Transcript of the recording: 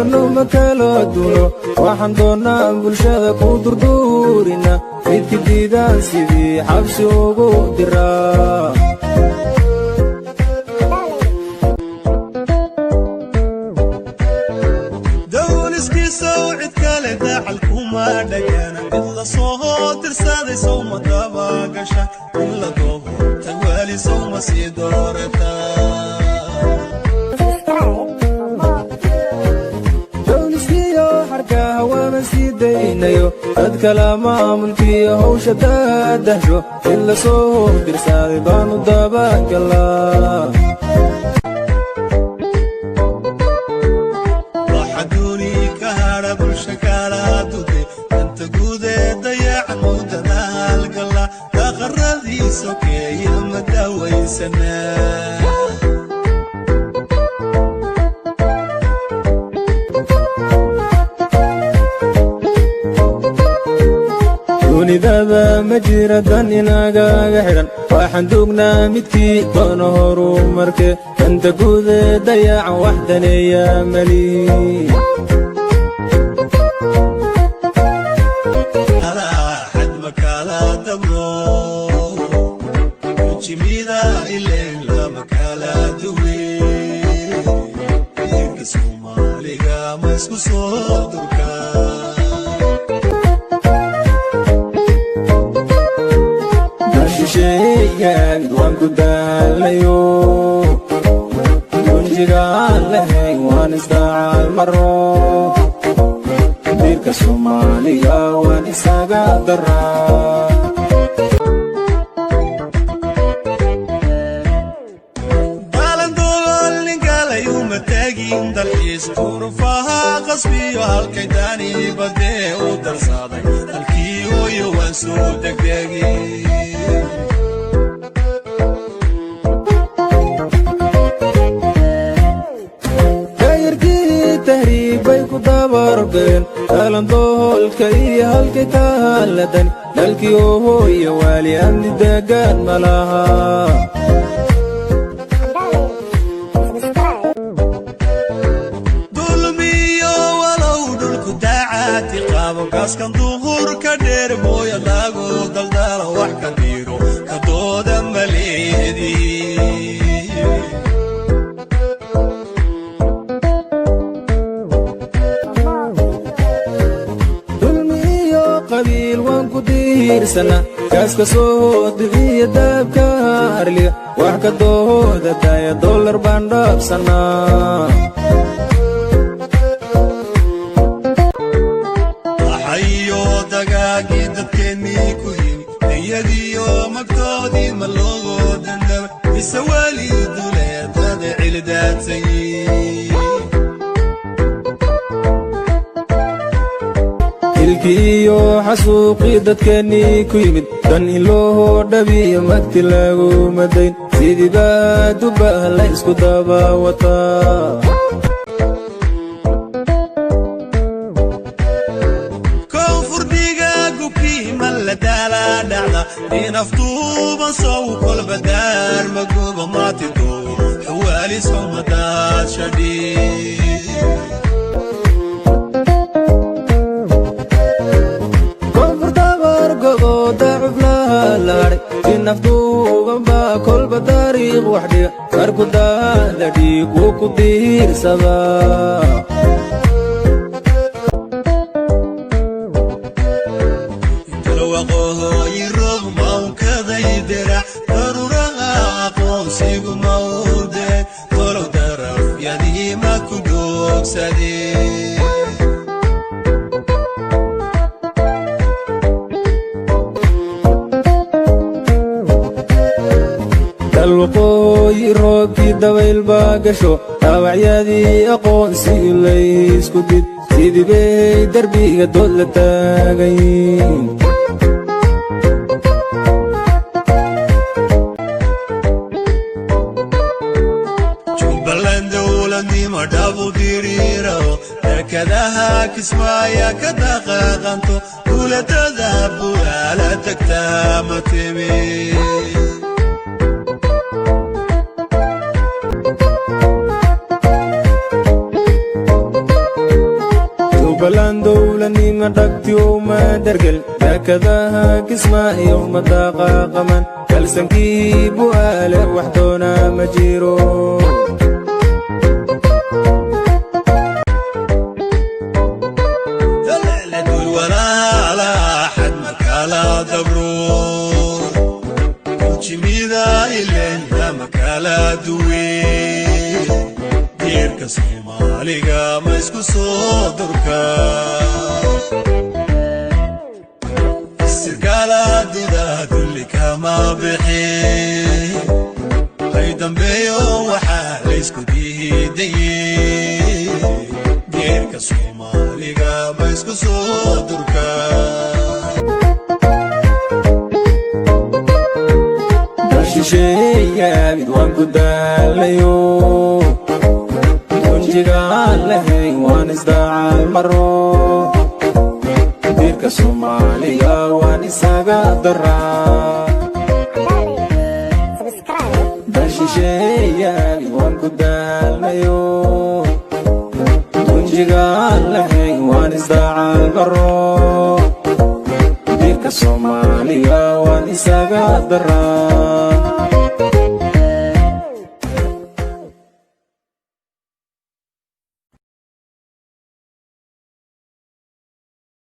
دبنو مكالو دونو waxaan doonaa bulshada ku durduurina midkiidan sidii xabsi ugu diraa dawliskiisa cid kale dacalkuma dhagana illa soo tirsaday soo madaba gasha illa goobo tawali soo masii doorata dad kala maamulkiyo hawsha daadahsho in la soo dirsaday baanu dabagalaa waxa dooni ka hara bulsha kala dude inta guude dayacan mudada halgala aqradiiso keeyo madawaysana dunidaba ma jira dan inagaga xidhan waxaan duugnaa midkii doono horumarke inta guude dayacan wax daneeya malihi xad makala dabro jimida ileen la makala duwe inka Soomaaliga ma isku soo durkaa شيئاً وانقداليو ونجيغان لهي وانستعال مرو ديرك الصومالية وانستاقا درا بالان دول نقال يوم التاقين دالحيس تورفاها قصبي وهالكيداني بدي ودر صادق الكيو يوانسو دقداقي أهلاً دولك إيه هالكتالدن دالكي هو يوالي أمني دقان ملاها دولميو ولو دولكو داعاتي قابو كاسكن دوغور كدير مويا لاغو دلدال وحكا ديرو كدودا مليدي قبيل وانكو ديرسنا كاسكا صوت في دابك هارلي وحكا دودا دايا دولار بانداب سنا أحيو دقاقي دبكني كوين نيديو مكتودي ملوغو دندب بسوالي دولات هذا علدات سيي ilkiyo xasuuqi dadkeenii ku yimid dan in loo dhabiyo magti lagu madayn sidii baa dubaha la isku daba wataa koonfur digaagu kiima la daala dhacda inaftuuban sow kolba daar maguba maatido xawaali somadaad shadhii naftuuban baa kolba taariikh wax dhiga marku daada dhiig wuu ku diirsadaa intalawaqooyi roob mawkaday dirac daruraha aqoonsigu mawde tolow daraf yadiima ku doogsadee dalwaqooyi roobkii dabayl baa gasho dhaawacyadii aqoonsi laysku did sidii bay darbiga dood la taagayn jubbaland dowladnimo dhabu diriiro deekadaha kismaayo ka dhaqaaqanto duuladada bu'aala tagtaa ma timi dhagti uma dargal daakadaha kismaayo ma dhaqaaqaman kalsankii bu'aale wax doona ma jiro Deerka Soomaaliga ma isku soo durka sirkala duda dulli kama bixi ay dambeeyo waxa la isku diiday deerka Soomaaliga ma isku soo durka shisheeya mid waan ku daalayo dunjigaan lahayn waan isdaacal maro diirka Soomaaliga waan isaga daraa shisheeya mid waan ku daalayo dunjigaan lahayn waan isdaacal maro diirka Soomaaliga waan isaga daraa